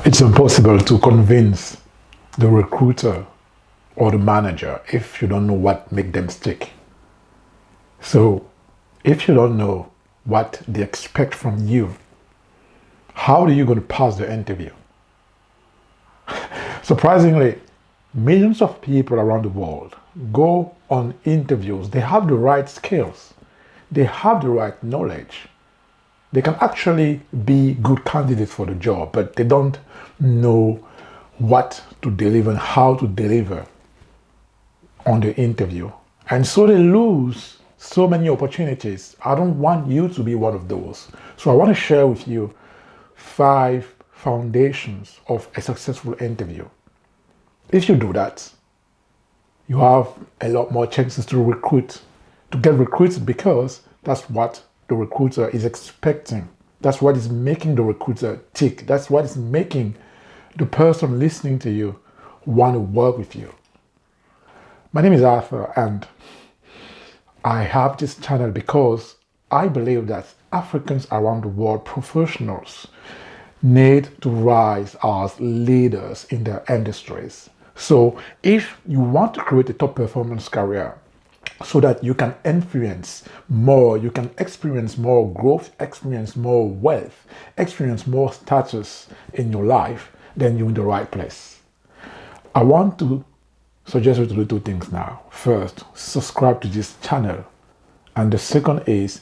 It's impossible to convince the recruiter or the manager if you don't know what make them stick. So if you don't know what they expect from you, how are you going to pass the interview? Surprisingly, millions of people around the world go on interviews. They have the right skills. They have the right knowledge. They can actually be good candidates for the job, but they don't know what to deliver and how to deliver on the interview. And so they lose so many opportunities. I don't want you to be one of those. So I want to share with you 5 foundations of a successful interview. If you do that, you have a lot more chances to get recruited, because that's what the recruiter is expecting. That's what is making the recruiter tick. That's what is making the person listening to you want to work with you. My name is Arthur, and I have this channel because I believe that Africans around the world, professionals, need to rise as leaders in their industries. So if you want to create a top performance career so that you can influence more, you can experience more growth, experience more wealth, experience more status in your life, then you're in the right place. I want to suggest you to do 2 things now. First, subscribe to this channel. And the second is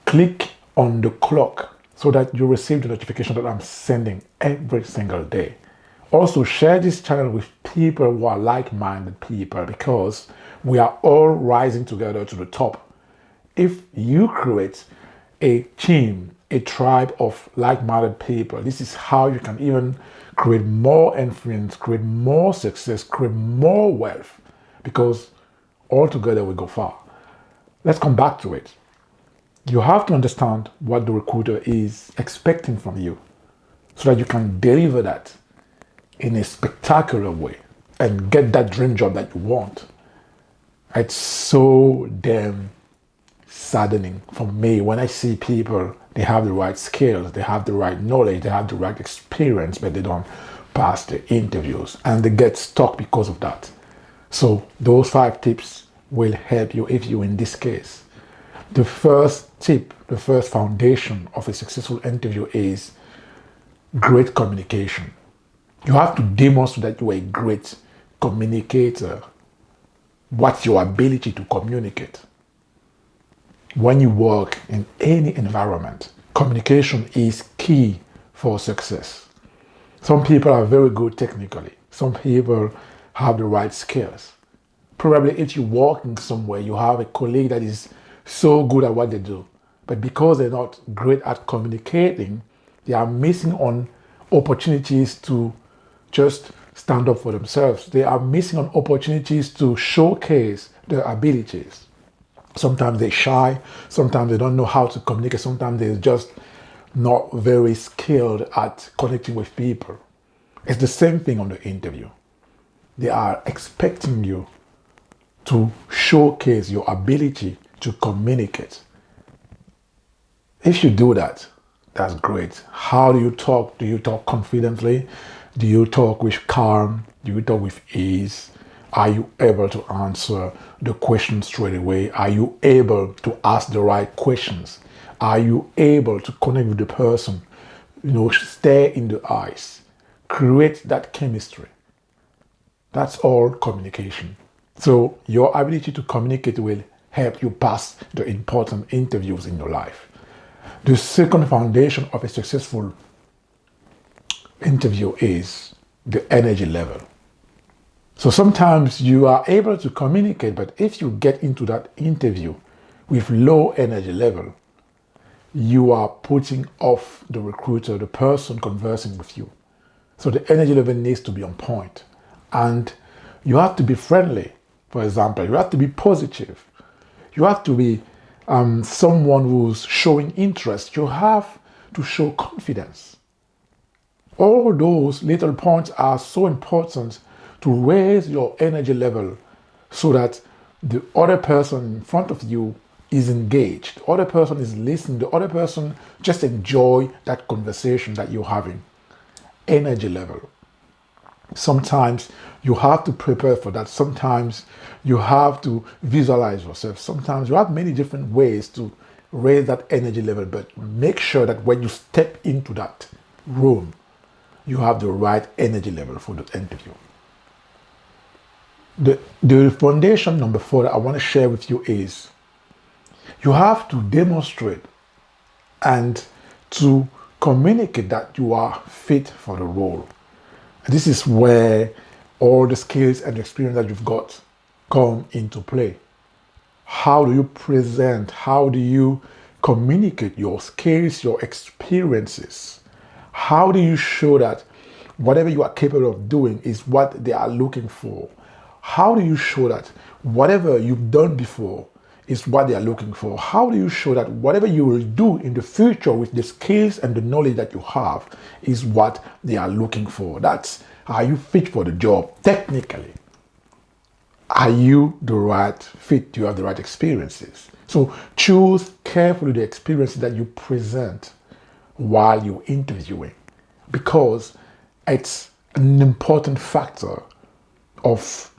click on the clock so that you receive the notification that I'm sending every single day. Also, share this channel with people who are like-minded people, because we are all rising together to the top. If you create a team, a tribe of like-minded people, this is how you can even create more influence, create more success, create more wealth, because all together we go far. Let's come back to it. You have to understand what the recruiter is expecting from you so that you can deliver that in a spectacular way and get that dream job that you want. It's so damn saddening for me when I see people, they have the right skills, they have the right knowledge, they have the right experience, but they don't pass the interviews and they get stuck because of that. So those 5 tips will help you if you're in this case. The first tip, the first foundation of a successful interview is great communication. You have to demonstrate that you're a great communicator. What's your ability to communicate? When you work in any environment, communication is key for success. Some people are very good technically. Some people have the right skills. Probably if you're working somewhere, you have a colleague that is so good at what they do, but because they're not great at communicating, they are missing on opportunities to just stand up for themselves. They are missing on opportunities to showcase their abilities. Sometimes they're shy, sometimes they don't know how to communicate, sometimes they're just not very skilled at connecting with people. It's the same thing on the interview. They are expecting you to showcase your ability to communicate. If you do that, that's great. How do you talk? Do you talk confidently? Do you talk with calm? Do you talk with ease? Are you able to answer the question straight away? Are you able to ask the right questions? Are you able to connect with the person? Stare in the eyes. Create that chemistry. That's all communication. So your ability to communicate will help you pass the important interviews in your life. The second foundation of a successful interview is the energy level. So sometimes you are able to communicate, but if you get into that interview with low energy level, you are putting off the recruiter, the person conversing with you. So the energy level needs to be on point. And you have to be friendly, for example. You have to be positive. You have to be someone who's showing interest. You have to show confidence. All those little points are so important to raise your energy level so that the other person in front of you is engaged. The other person is listening. The other person just enjoy that conversation that you're having. energy level. Sometimes you have to prepare for that. Sometimes you have to visualize yourself. Sometimes you have many different ways to raise that energy level, but make sure that when you step into that room, you have the right energy level for the interview. The foundation number 4 that I want to share with you is you have to demonstrate and to communicate that you are fit for the role. This is where all the skills and experience that you've got come into play. How do you present? How do you communicate your skills, your experiences? How do you show that whatever you are capable of doing is what they are looking for? How do you show that whatever you've done before is what they are looking for? How do you show that whatever you will do in the future with the skills and the knowledge that you have is what they are looking for? That's, are you fit for the job technically? Are you the right fit? Do you have the right experiences? So choose carefully the experiences that you present while you're interviewing, because it's an important factor of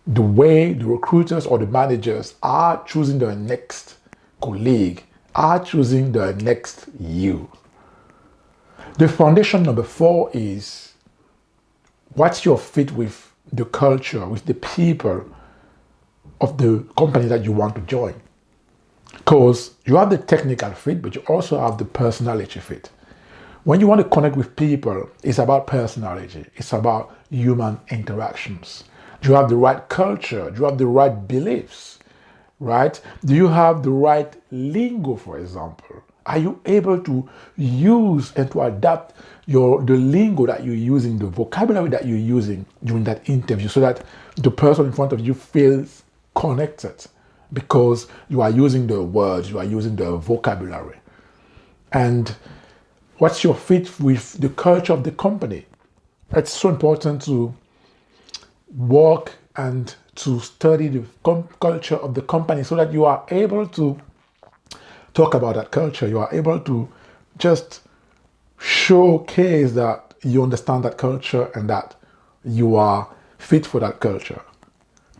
the way the recruiters or the managers are choosing their next colleague, are choosing their next you. The foundation number 4 is what's your fit with the culture, with the people of the company that you want to join. Because you have the technical fit, but you also have the personality fit. When you want to connect with people, it's about personality. It's about human interactions. Do you have the right culture? Do you have the right beliefs? Right? Do you have the right lingo, for example? Are you able to use and to adapt the lingo that you're using, the vocabulary that you're using during that interview, so that the person in front of you feels connected because you are using the words, you are using the vocabulary? And what's your fit with the culture of the company? It's so important to work and to study the culture of the company so that you are able to talk about that culture. You are able to just showcase that you understand that culture and that you are fit for that culture.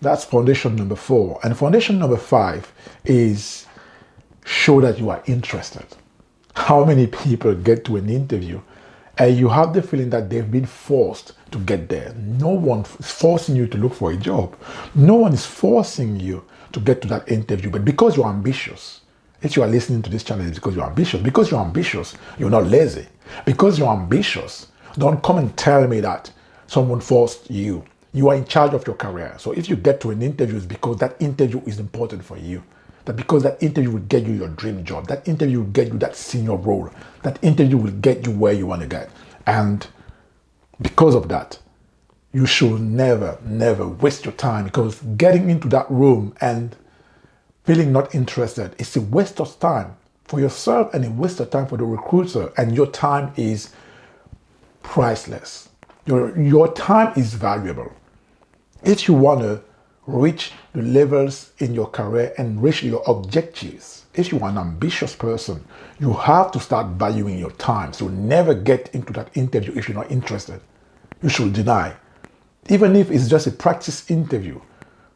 That's foundation number 4. And foundation number 5 is show that you are interested. How many people get to an interview and you have the feeling that they've been forced to get there? No one is forcing you to look for a job. No one is forcing you to get to that interview. But because you're ambitious, if you are listening to this channel, it's because you're ambitious. Because you're ambitious, you're not lazy. Because you're ambitious, don't come and tell me that someone forced you. You are in charge of your career. So if you get to an interview, it's because that interview is important for you. That because that interview will get you your dream job. That interview will get you that senior role. That interview will get you where you want to get. And because of that, you should never, never waste your time, because getting into that room and feeling not interested is a waste of time for yourself and a waste of time for the recruiter. And your time is priceless. Your time is valuable. If you want to reach the levels in your career and reach your objectives, if you are an ambitious person, you have to start valuing your time. So never get into that interview if you're not interested. You should deny. Even if it's just a practice interview,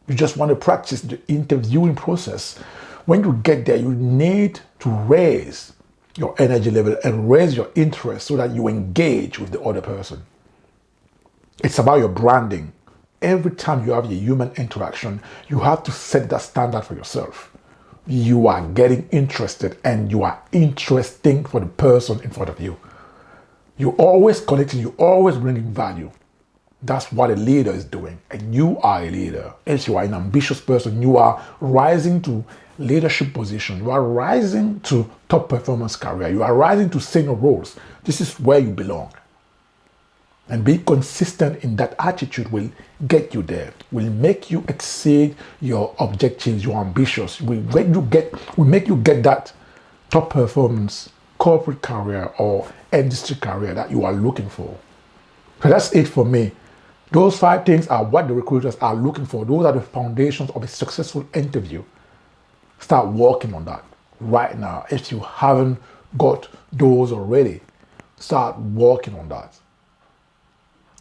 you just want to practice the interviewing process. When you get there, you need to raise your energy level and raise your interest so that you engage with the other person. It's about your branding. Every time you have a human interaction, you have to set that standard for yourself. You are getting interested and you are interesting for the person in front of you. You're always connecting, you're always bringing value. That's what a leader is doing. And you are a leader. If you are an ambitious person, you are rising to leadership position. You are rising to top performance career. You are rising to senior roles. This is where you belong. And being consistent in that attitude will get you there, will make you exceed your objectives, your ambitions, will make you get that top performance corporate career or industry career that you are looking for. So that's it for me. Those 5 things are what the recruiters are looking for. Those are the foundations of a successful interview. Start working on that right now. If you haven't got those already, start working on that.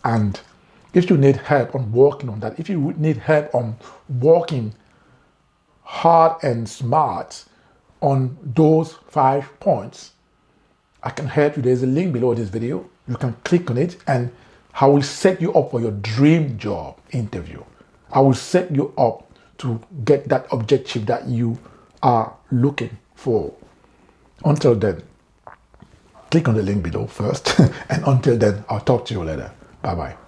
And if you need help on working on that, if you need help on working hard and smart on those 5 points, I can help you. There's a link below this video. You can click on it and I will set you up for your dream job interview. I will set you up to get that objective that you are looking for. Until then, click on the link below first. And until then, I'll talk to you later. Bye-bye.